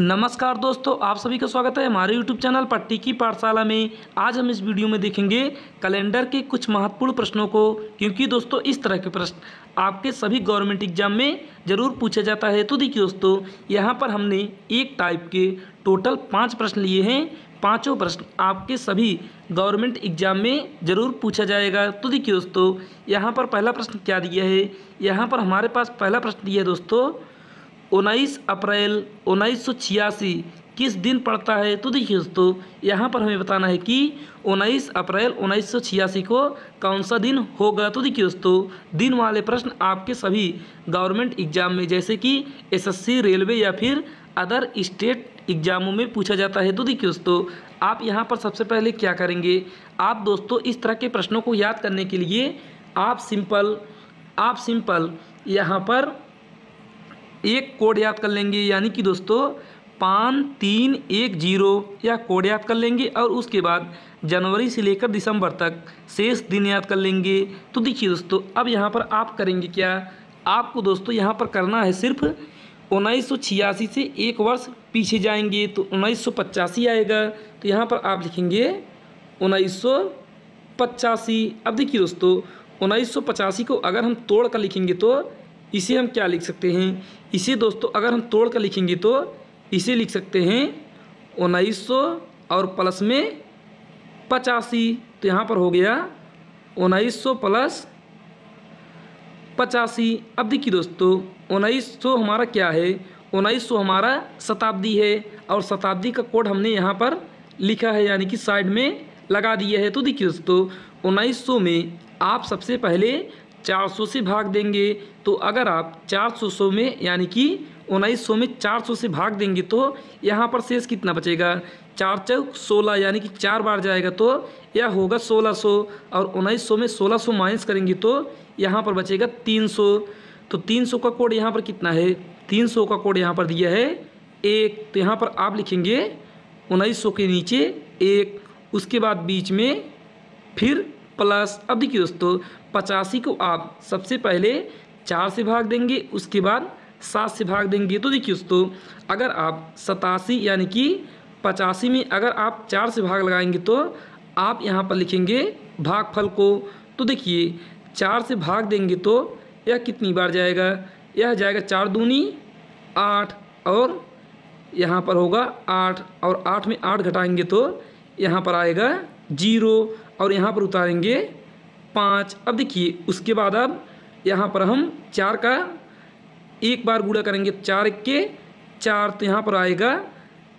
नमस्कार दोस्तों, आप सभी का स्वागत है हमारे YouTube चैनल पट्टी की पाठशाला में। आज हम इस वीडियो में देखेंगे कैलेंडर के कुछ महत्वपूर्ण प्रश्नों को, क्योंकि दोस्तों इस तरह के प्रश्न आपके सभी गवर्नमेंट एग्जाम में ज़रूर पूछा जाता है। तो देखिए दोस्तों, यहाँ पर हमने एक टाइप के टोटल 5 प्रश्न लिए हैं। पाँचों प्रश्न आपके सभी गवर्नमेंट एग्जाम में ज़रूर पूछा जाएगा। तो देखिए दोस्तों, यहाँ पर पहला प्रश्न क्या दिया है। यहाँ पर हमारे पास पहला प्रश्न दिया है दोस्तों, 19 अप्रैल 1986 किस दिन पड़ता है। तो देखिए दोस्तों, यहाँ पर हमें बताना है कि 19 अप्रैल 1986 को कौन सा दिन होगा। तो देखिए दोस्तों, दिन वाले प्रश्न आपके सभी गवर्नमेंट एग्जाम में जैसे कि एसएससी, रेलवे या फिर अदर स्टेट एग्जामों में पूछा जाता है। तो देखिए दोस्तों, आप यहाँ पर सबसे पहले क्या करेंगे, आप दोस्तों इस तरह के प्रश्नों को याद करने के लिए आप सिंपल यहाँ पर एक कोड याद कर लेंगे, यानी कि दोस्तों 5310 यह कोड याद कर लेंगे और उसके बाद जनवरी से लेकर दिसंबर तक शेष दिन याद कर लेंगे। तो देखिए दोस्तों, अब यहाँ पर आप करेंगे क्या, आपको दोस्तों यहाँ पर करना है सिर्फ 1986 से एक वर्ष पीछे जाएंगे तो 1985 आएगा। तो यहाँ पर आप लिखेंगे 1985। अब देखिए दोस्तों, 1985 को अगर हम तोड़ कर लिखेंगे तो इसे हम क्या लिख सकते हैं, इसे दोस्तों अगर हम तोड़ कर लिखेंगे तो इसे लिख सकते हैं 1900 और प्लस में 85। तो यहाँ पर हो गया 1900 प्लस 85। अब देखिए दोस्तों, 1900 हमारा क्या है, 1900 हमारा शताब्दी है और शताब्दी का कोड हमने यहाँ पर लिखा है, यानी कि साइड में लगा दिया है। तो देखिए दोस्तों, 1900 में आप सबसे पहले 400 से भाग देंगे। तो अगर आप 400 में यानी कि 1900 में 400 से भाग देंगे तो यहाँ पर शेष कितना बचेगा, 4 चौक 16, यानी कि 4 बार जाएगा तो यह होगा 1600। और 1900 में 1600 माइनस करेंगे तो यहाँ पर बचेगा 300। तो 300 का कोड यहाँ पर कितना है, 300 का कोड यहाँ पर दिया है 1। तो यहाँ पर आप लिखेंगे 1900 के नीचे 1, उसके बाद बीच में फिर प्लस। अब देखिए दोस्तों, 85 को आप सबसे पहले 4 से भाग देंगे, उसके बाद 7 से भाग देंगे। तो देखिए दोस्तों, अगर आप 87 यानी कि 85 में अगर आप 4 से भाग लगाएंगे तो आप यहाँ पर लिखेंगे भागफल को। तो देखिए 4 से भाग देंगे तो यह कितनी बार जाएगा, यह जाएगा 4 दूनी 8 और यहाँ पर होगा 8 और 8 में 8 घटाएंगे तो यहाँ पर आएगा 0 और यहाँ पर उतारेंगे 5। अब देखिए उसके बाद अब यहाँ पर हम 4 का एक बार गुणा करेंगे, 4 के 4, तो यहाँ पर आएगा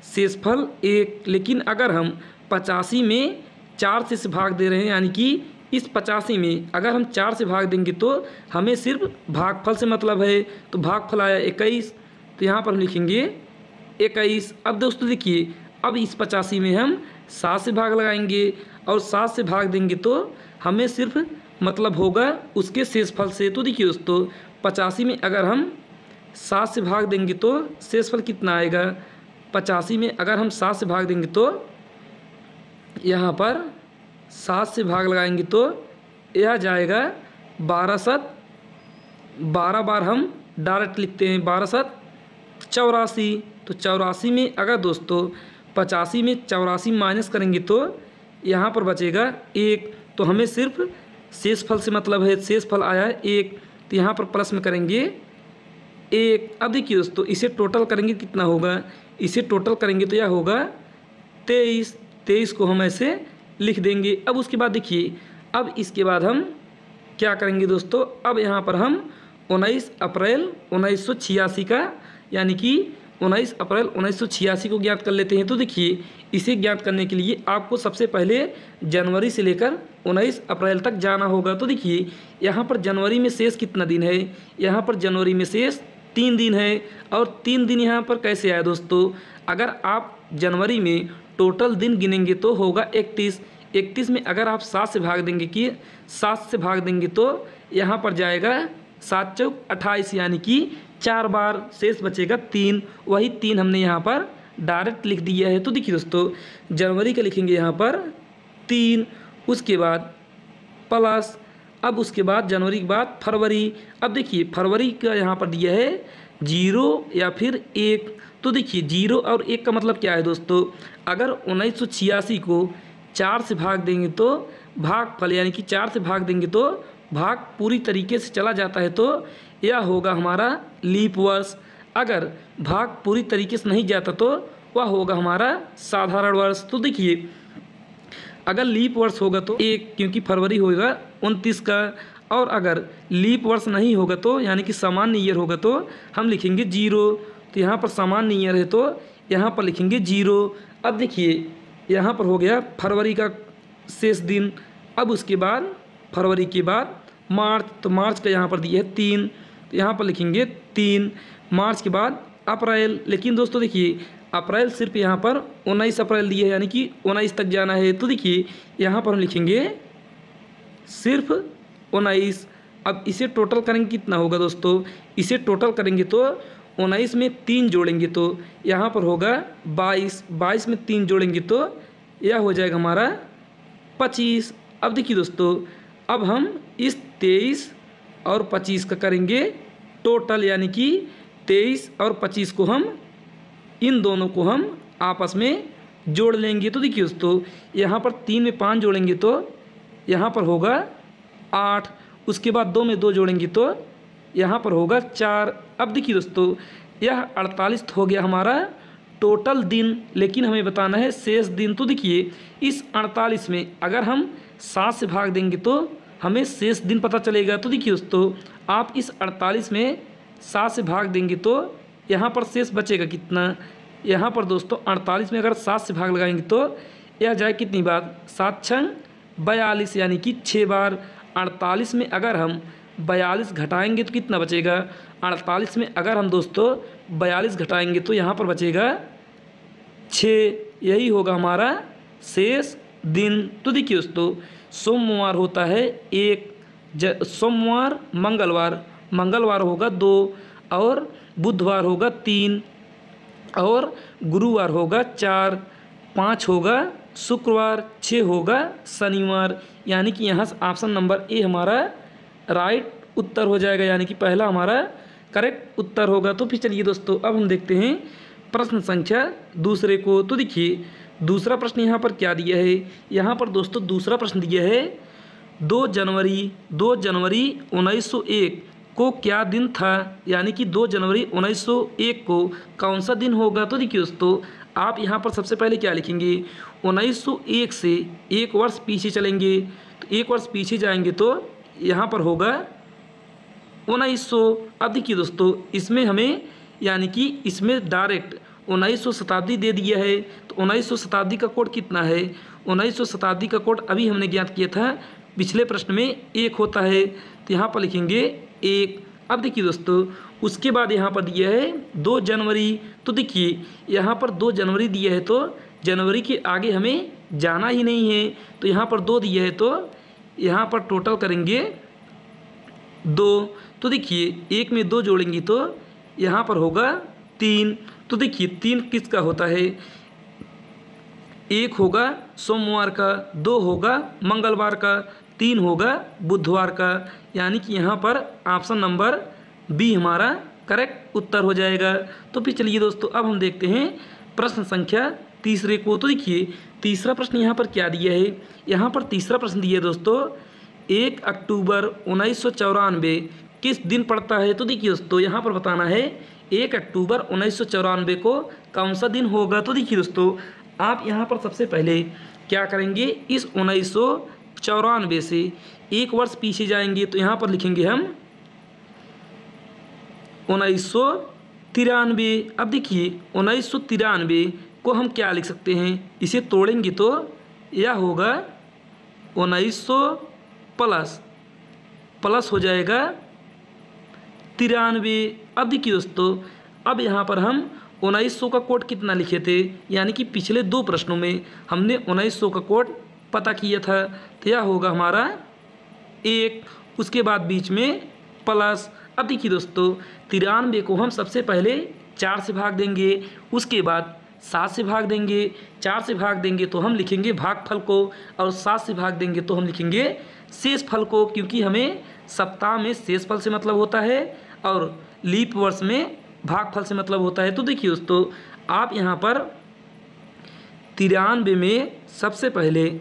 शेषफल 1। लेकिन अगर हम 85 में 4 से भाग दे रहे हैं, यानी कि इस 85 में अगर हम 4 से भाग देंगे तो हमें सिर्फ भागफल से मतलब है। तो भागफल आया 21, तो यहाँ पर हम लिखेंगे 21। अब दोस्तों देखिए, अब इस 85 में हम 7 से भाग लगाएंगे और 7 से भाग देंगे तो हमें सिर्फ मतलब होगा उसके शेषफल से। तो देखिए दोस्तों, 85 में अगर हम 7 से भाग देंगे तो शेषफल कितना आएगा, 85 में अगर हम 7 से भाग देंगे तो यहाँ पर 7 से भाग लगाएंगे तो यह जाएगा 12 7, 12 बार हम डायरेक्ट लिखते हैं, 12 7 84। तो 84 में अगर दोस्तों 85 में 84 माइनस करेंगे तो यहाँ पर बचेगा 1। तो हमें सिर्फ शेषफल से मतलब है, शेषफल आया है 1, तो यहाँ पर प्लस में करेंगे 1। अब देखिए दोस्तों, इसे टोटल करेंगे कितना होगा, इसे टोटल करेंगे तो यह होगा 23। 23 को हम ऐसे लिख देंगे। अब उसके बाद देखिए, अब इसके बाद हम क्या करेंगे दोस्तों, अब यहाँ पर हम 19 अप्रैल 1986 का यानी कि 19 अप्रैल 1986 को ज्ञात कर लेते हैं। तो देखिए, इसे ज्ञात करने के लिए आपको सबसे पहले जनवरी से लेकर 19 अप्रैल तक जाना होगा। तो देखिए, यहाँ पर जनवरी में शेष कितना दिन है, यहाँ पर जनवरी में शेष 3 दिन है। और 3 दिन यहाँ पर कैसे आया दोस्तों, अगर आप जनवरी में टोटल दिन गिनेंगे तो होगा 31। 31 में अगर आप 7 से भाग देंगे कि 7 से भाग देंगे तो यहाँ पर जाएगा 7 चौक 28, यानी कि 4 बार शेष बचेगा 3। वही 3 हमने यहाँ पर डायरेक्ट लिख दिया है। तो देखिए दोस्तों, जनवरी का लिखेंगे यहाँ पर 3, उसके बाद प्लस, अब उसके बाद जनवरी के बाद फरवरी। अब देखिए फरवरी का यहाँ पर दिया है 0 या फिर 1, तो देखिए 0 और 1 का मतलब क्या है दोस्तों, अगर 1986 को 4 से भाग देंगे तो भागफल यानी कि 4 से भाग देंगे तो भाग पूरी तरीके से चला जाता है, तो यह होगा हमारा लीप वर्ष। अगर भाग पूरी तरीके से नहीं जाता तो वह होगा हमारा साधारण वर्ष। तो देखिए अगर लीप वर्ष होगा तो 1, क्योंकि फरवरी होगा 29 का, और अगर लीप वर्ष नहीं होगा तो यानी कि सामान्य ईयर होगा तो हम लिखेंगे 0। तो यहाँ पर सामान्य ईयर है तो यहाँ पर लिखेंगे 0। अब देखिए यहाँ पर हो गया फरवरी का शेष दिन। अब उसके बाद फरवरी के बाद मार्च, तो मार्च का यहाँ पर दिया है 3, तो यहाँ पर लिखेंगे 3। मार्च के बाद अप्रैल, लेकिन दोस्तों देखिए अप्रैल सिर्फ यहाँ पर 19 अप्रैल दिए है, यानी कि 19 तक जाना है। तो देखिए यहाँ पर हम लिखेंगे सिर्फ 19। अब इसे टोटल करेंगे कितना होगा दोस्तों, इसे टोटल करेंगे तो 19 में 3 जोड़ेंगे तो यहाँ पर होगा 22, 22 में 3 जोड़ेंगे तो यह हो जाएगा हमारा 25। अब देखिए दोस्तों अब हम इस 23 और 25 का करेंगे टोटल, यानी कि 23 और 25 को हम इन दोनों को हम आपस में जोड़ लेंगे। तो देखिए दोस्तों यहाँ पर 3 में 5 जोड़ेंगे तो यहाँ पर होगा 8, उसके बाद 2 में 2 जोड़ेंगे तो यहाँ पर होगा 4। अब देखिए दोस्तों यह 48 हो गया हमारा टोटल दिन, लेकिन हमें बताना है शेष दिन। तो देखिए इस 48 में अगर हम 7 से भाग देंगे तो हमें शेष दिन पता चलेगा। तो देखिए दोस्तों आप इस 48 में 7 से भाग देंगे तो यहाँ पर शेष बचेगा कितना, यहाँ पर दोस्तों 48 में अगर 7 से भाग लगाएंगे तो यह जाए कितनी बार, 7 छंग 42, यानी कि 6 बार। 48 में अगर हम 42 घटाएंगे तो कितना बचेगा, 48 में अगर हम दोस्तों 42 घटाएंगे तो यहाँ पर बचेगा 6। यही होगा हमारा शेष दिन। तो देखिए दोस्तों सोमवार होता है 1, सोमवार मंगलवार, मंगलवार होगा 2, और बुधवार होगा 3, और गुरुवार होगा 4, 5 होगा शुक्रवार, 6 होगा शनिवार। यानी कि यहाँ ऑप्शन नंबर ए हमारा राइट उत्तर हो जाएगा, यानी कि पहला हमारा करेक्ट उत्तर होगा। तो फिर चलिए दोस्तों अब हम देखते हैं प्रश्न संख्या दूसरे को। तो देखिए दूसरा प्रश्न यहाँ पर क्या दिया है, यहाँ पर दोस्तों दूसरा प्रश्न दिया है 2 जनवरी 1901 को क्या दिन था, यानी कि 2 जनवरी 1901 को कौन सा दिन होगा। तो देखिए दोस्तों आप यहाँ पर सबसे पहले क्या लिखेंगे, 1901 से 1 वर्ष पीछे चलेंगे, तो 1 वर्ष पीछे जाएंगे तो यहाँ पर होगा 1900। अब देखिए दोस्तों इसमें हमें यानी कि इसमें डायरेक्ट 1900 शताब्दी दे दिया है, तो 1900 शताब्दी का कोड कितना है, 1900 शताब्दी का कोड अभी हमने ज्ञात किया था पिछले प्रश्न में 1 होता है, तो यहाँ पर लिखेंगे 1। अब देखिए दोस्तों उसके बाद यहाँ पर दिया है 2 जनवरी, तो देखिए यहाँ पर 2 जनवरी दिया है तो जनवरी के आगे हमें जाना ही नहीं है, तो यहाँ पर 2 दिया है तो यहाँ पर टोटल करेंगे 2। तो देखिए 1 में 2 जोड़ेंगे तो यहाँ पर होगा 3। तो देखिए 3 किसका होता है, 1 होगा सोमवार का, 2 होगा मंगलवार का, 3 होगा बुधवार का, यानी कि यहाँ पर ऑप्शन नंबर बी हमारा करेक्ट उत्तर हो जाएगा। तो फिर चलिए दोस्तों अब हम देखते हैं प्रश्न संख्या तीसरे को। तो देखिए तीसरा प्रश्न यहाँ पर क्या दिया है, यहाँ पर तीसरा प्रश्न दिया है दोस्तों 1 अक्टूबर 1994 किस दिन पड़ता है। तो देखिए दोस्तों यहाँ पर बताना है 1 अक्टूबर 1994 को कौन सा दिन होगा। तो देखिए दोस्तों आप यहाँ पर सबसे पहले क्या करेंगे, इस 1994 से 1 वर्ष पीछे जाएंगे, तो यहाँ पर लिखेंगे हम 1993। अब देखिए 1993 को हम क्या लिख सकते हैं, इसे तोड़ेंगे तो यह होगा 1900 प्लस हो जाएगा 93। अब देखिए दोस्तों अब यहाँ पर हम 1900 का कोड कितना लिखे थे, यानी कि पिछले 2 प्रश्नों में हमने 1900 का कोड पता किया था, तो यह होगा हमारा 1, उसके बाद बीच में प्लस। अब देखिए दोस्तों 93 को हम सबसे पहले 4 से भाग देंगे, उसके बाद 7 से भाग देंगे, 4 से भाग देंगे तो हम लिखेंगे भागफल को, और 7 से भाग देंगे तो हम लिखेंगे शेष फल को, क्योंकि हमें सप्ताह में शेष फल से मतलब होता है और लीप वर्ष में भागफल से मतलब होता है। तो देखिए दोस्तों, आप यहाँ पर 93 में सबसे पहले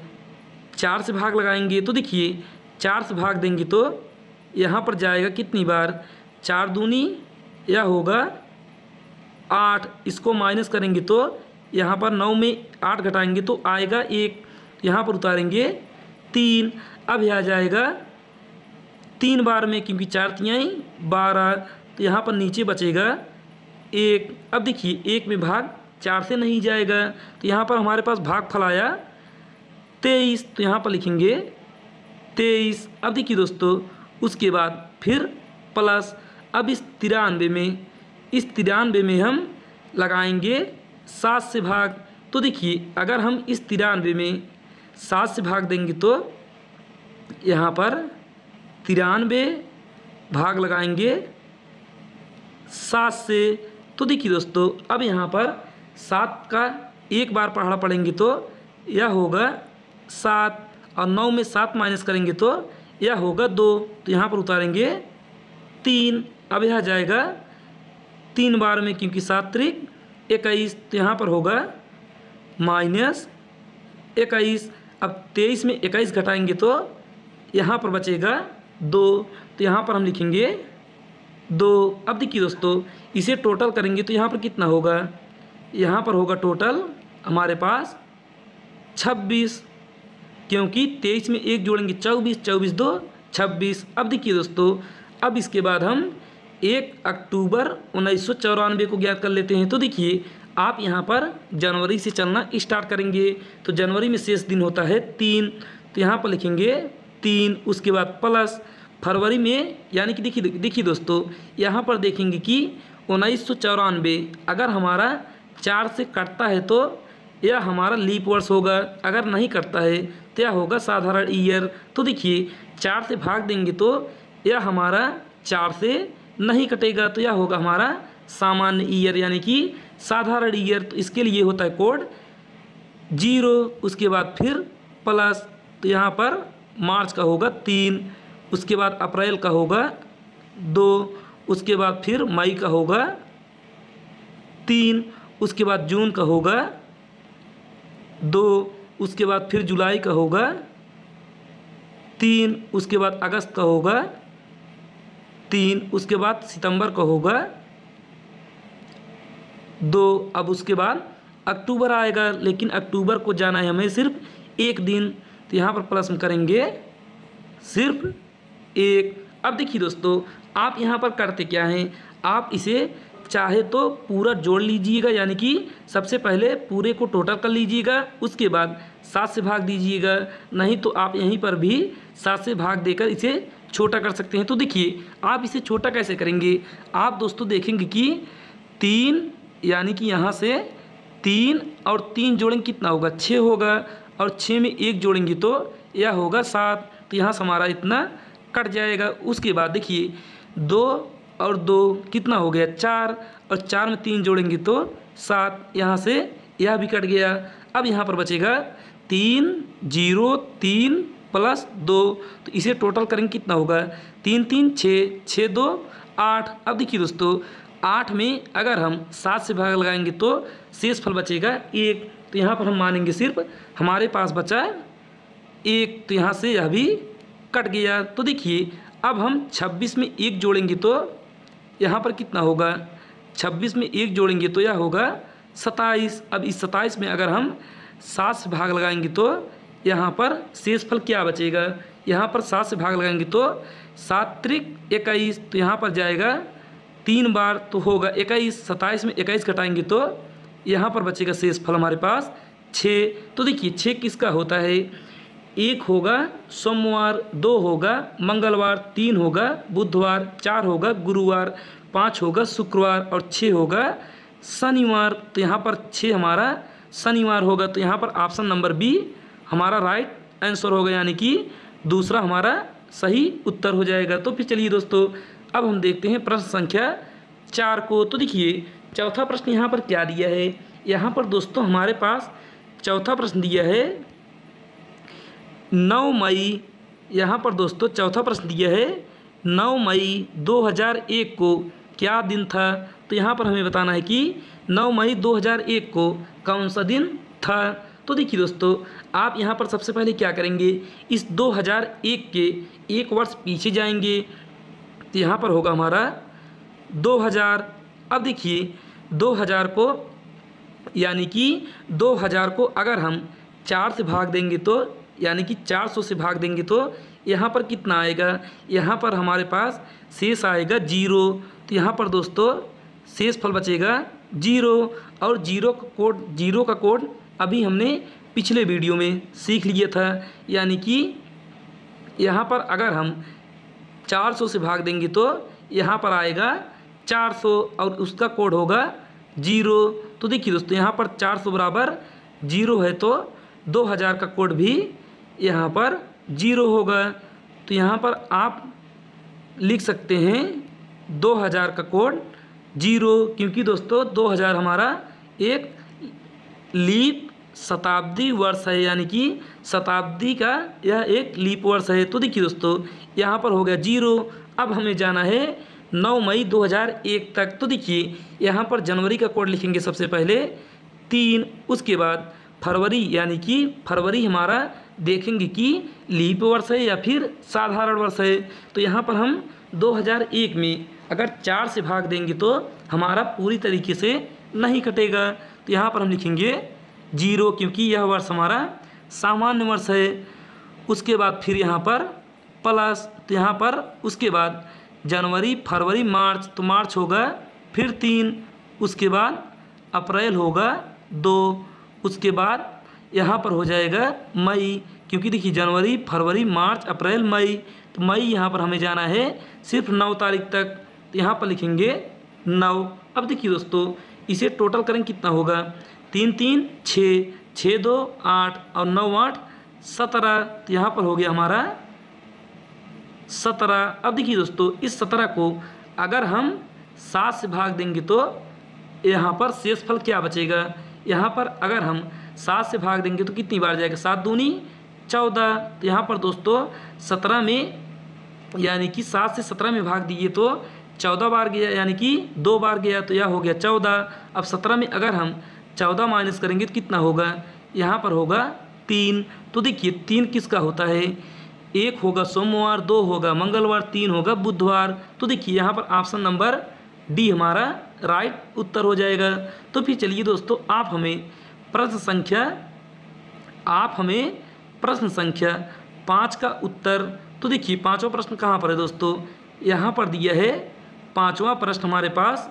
4 से भाग लगाएंगे। तो देखिए 4 से भाग देंगे तो यहाँ पर जाएगा कितनी बार, 4 दूनी यह होगा 8, इसको माइनस करेंगे तो यहाँ पर 9 में 8 घटाएंगे तो आएगा 1, यहाँ पर उतारेंगे 3। अब यह आ जाएगा 3 बार में, क्योंकि 4 तिहाई 12, तो यहाँ पर नीचे बचेगा 1। अब देखिए 1 में भाग 4 से नहीं जाएगा, तो यहाँ पर हमारे पास भागफल आया 23, तो यहाँ पर लिखेंगे 23। अब देखिए दोस्तों, उसके बाद फिर प्लस, अब इस 93 में हम लगाएंगे 7 से भाग। तो देखिए अगर हम इस 93 में 7 से भाग देंगे तो यहाँ पर 93 भाग लगाएंगे 7 से। तो देखिए दोस्तों, अब यहाँ पर 7 का एक बार पहाड़ा पढ़ेंगे तो यह होगा 7, और 9 में 7 माइनस करेंगे तो यह होगा 2, तो यहाँ पर उतारेंगे 3। अब यह जाएगा 3 बार में, क्योंकि 7 त्रिक 21, तो यहाँ पर होगा -21। अब 23 में 21 घटाएंगे तो यहाँ पर बचेगा 2, तो यहाँ पर हम लिखेंगे 2। अब देखिए दोस्तों, इसे टोटल करेंगे तो यहाँ पर कितना होगा, यहाँ पर होगा टोटल हमारे पास 26, क्योंकि 23 में 1 जोड़ेंगे 24, 24 2 26। अब देखिए दोस्तों, अब इसके बाद हम 1 अक्टूबर 1994 को ज्ञात कर लेते हैं। तो देखिए आप यहाँ पर जनवरी से चलना स्टार्ट करेंगे, तो जनवरी में शेष दिन होता है 3, तो यहाँ पर लिखेंगे 3। उसके बाद प्लस फरवरी में, यानी कि देखिए दोस्तों, यहाँ पर देखेंगे कि 1994 अगर हमारा 4 से कटता है तो यह हमारा लीप वर्ष होगा, अगर नहीं कटता है तो यह होगा साधारण ईयर। तो देखिए 4 से भाग देंगे तो यह हमारा 4 से नहीं कटेगा, तो यह होगा हमारा सामान्य ईयर, यानी कि साधारण ईयर। तो इसके लिए होता है कोड 0। उसके बाद फिर प्लस, तो यहाँ पर मार्च का होगा 3, उसके बाद अप्रैल का होगा 2, उसके बाद फिर मई का होगा 3, उसके बाद जून का होगा 2, उसके बाद फिर जुलाई का होगा 3, उसके बाद अगस्त का होगा 3, उसके बाद सितंबर का होगा 2। अब उसके बाद अक्टूबर आएगा, लेकिन अक्टूबर को जाना है हमें सिर्फ 1 दिन, तो यहाँ पर प्लस में करेंगे सिर्फ 1। अब देखिए दोस्तों, आप यहाँ पर करते क्या हैं, आप इसे चाहे तो पूरा जोड़ लीजिएगा, यानी कि सबसे पहले पूरे को टोटल कर लीजिएगा, उसके बाद 7 से भाग दीजिएगा, नहीं तो आप यहीं पर भी 7 से भाग देकर इसे छोटा कर सकते हैं। तो देखिए आप इसे छोटा कैसे करेंगे, आप दोस्तों देखेंगे कि 3, यानी कि यहाँ से 3 और 3 जोड़ेंगे कितना होगा, 6 होगा, और 6 में 1 जोड़ेंगे तो यह होगा 7, तो यहाँ से हमारा इतना कट जाएगा। उसके बाद देखिए 2 और 2 कितना हो गया 4, और 4 में 3 जोड़ेंगे तो 7, यहाँ से यह भी कट गया। अब यहाँ पर बचेगा 3 0 3 प्लस 2, तो इसे टोटल करेंगे कितना होगा, 3 3 6 6 2 8। अब देखिए दोस्तों, 8 में अगर हम 7 से भाग लगाएंगे तो शेष फल बचेगा 1, तो यहाँ पर हम मानेंगे सिर्फ हमारे पास बचा 1, तो यहाँ से यह भी कट गया। तो देखिए अब हम 26 में 1 जोड़ेंगे तो यहाँ पर कितना होगा, 26 में 1 जोड़ेंगे तो यह होगा 27। अब इस 27 में अगर हम 7 से भाग लगाएंगे तो यहाँ पर शेष फल क्या बचेगा, यहाँ पर 7 से भाग लगाएंगे तो 7 त्रिक 21, तो यहाँ पर जाएगा 3 बार, तो होगा 21। 27 में 21 घटाएंगे तो यहाँ पर बचेगा शेष फल हमारे पास 6। तो देखिए 6 किसका होता है, 1 होगा सोमवार, 2 होगा मंगलवार, 3 होगा बुधवार, 4 होगा गुरुवार, 5 होगा शुक्रवार, और 6 होगा शनिवार। तो यहाँ पर 6 हमारा शनिवार होगा, तो यहाँ पर ऑप्शन नंबर बी हमारा राइट आंसर होगा, यानी कि दूसरा हमारा सही उत्तर हो जाएगा। तो फिर चलिए दोस्तों, अब हम देखते हैं प्रश्न संख्या 4 को। तो देखिए चौथा प्रश्न यहाँ पर क्या दिया है, यहाँ पर दोस्तों हमारे पास चौथा प्रश्न दिया है 9 मई, यहाँ पर दोस्तों चौथा प्रश्न दिया है 9 मई 2001 को क्या दिन था? तो यहाँ पर हमें बताना है कि 9 मई 2001 को कौन सा दिन था। तो देखिए दोस्तों, आप यहाँ पर सबसे पहले क्या करेंगे, इस 2001 के एक वर्ष पीछे जाएंगे। तो यहाँ पर होगा हमारा 2000। अब देखिए 2000 को, यानी कि 2000 को अगर हम 4 से भाग देंगे तो, यानी कि 400 से भाग देंगे तो यहाँ पर कितना आएगा, यहाँ पर हमारे पास शेष आएगा 0। तो यहाँ पर दोस्तों शेष फल बचेगा 0। और 0 का कोड अभी हमने पिछले वीडियो में सीख लिया था, यानी कि यहाँ पर अगर हम 400 से भाग देंगे तो यहाँ पर आएगा 400 और उसका कोड होगा 0। तो देखिए दोस्तों, यहाँ पर 400 बराबर 0 है तो 2000 का कोड भी यहाँ पर 0 होगा। तो यहाँ पर आप लिख सकते हैं 2000 का कोड 0, क्योंकि दोस्तों 2000 हमारा एक लीप शताब्दी वर्ष है, यानी कि शताब्दी का यह एक लीप वर्ष है। तो देखिए दोस्तों, यहाँ पर हो गया 0। अब हमें जाना है 9 मई 2001 तक। तो देखिए यहाँ पर जनवरी का कोड लिखेंगे सबसे पहले 3, उसके बाद फरवरी, यानी कि फरवरी हमारा देखेंगे कि लीप वर्ष है या फिर साधारण वर्ष है। तो यहाँ पर हम 2001 में अगर 4 से भाग देंगे तो हमारा पूरी तरीके से नहीं कटेगा। तो यहाँ पर हम लिखेंगे 0, क्योंकि यह वर्ष हमारा सामान्य वर्ष है। उसके बाद फिर यहाँ पर प्लस, तो यहाँ पर उसके बाद जनवरी, फरवरी, मार्च, तो मार्च होगा फिर 3, उसके बाद अप्रैल होगा 2, उसके बाद यहाँ पर हो जाएगा मई, क्योंकि देखिए जनवरी, फरवरी, मार्च, अप्रैल, मई। तो मई यहाँ पर हमें जाना है सिर्फ 9 तारीख तक। तो यहाँ पर लिखेंगे 9। अब देखिए दोस्तों, इसे टोटल करें कितना होगा, 3 3 6, 6 2 8 और 9 8 17। तो यहाँ पर हो गया हमारा 17। अब देखिए दोस्तों, इस 17 को अगर हम 7 से भाग देंगे तो यहाँ पर शेषफल क्या बचेगा, यहाँ पर अगर हम 7 से भाग देंगे तो कितनी बार जाएगा, 7 दूनी 14। तो यहाँ पर दोस्तों 17 में, यानी कि 7 से 17 में भाग दिए तो 14 बार गया, यानी कि 2 बार गया, तो यह हो गया 14। अब 17 में अगर हम 14 माइनस करेंगे तो कितना होगा, यहाँ पर होगा 3। तो देखिए 3 किसका होता है, 1 होगा सोमवार, 2 होगा मंगलवार, 3 होगा बुधवार। तो देखिए यहाँ पर ऑप्शन नंबर डी हमारा राइट उत्तर हो जाएगा। तो फिर चलिए दोस्तों, आप हमें प्रश्न संख्या 5 का उत्तर, तो देखिए 5वां प्रश्न कहाँ पर है दोस्तों, यहाँ पर दिया है 5वां प्रश्न हमारे पास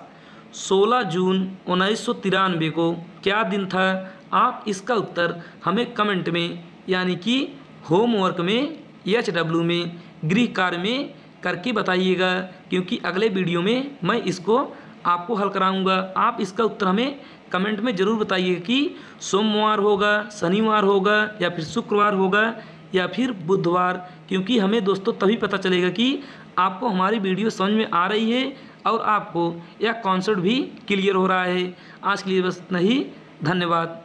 16 जून 1993 को क्या दिन था। आप इसका उत्तर हमें कमेंट में, यानी कि होमवर्क में, HW में, गृह कार्य में करके बताइएगा, क्योंकि अगले वीडियो में मैं इसको आपको हल कराऊंगा। आप इसका उत्तर हमें कमेंट में ज़रूर बताइएगा कि सोमवार होगा, शनिवार होगा, या फिर शुक्रवार होगा, या फिर बुधवार, क्योंकि हमें दोस्तों तभी पता चलेगा कि आपको हमारी वीडियो समझ में आ रही है और आपको यह कॉन्सेप्ट भी क्लियर हो रहा है। आज के लिए बस इतना ही, धन्यवाद।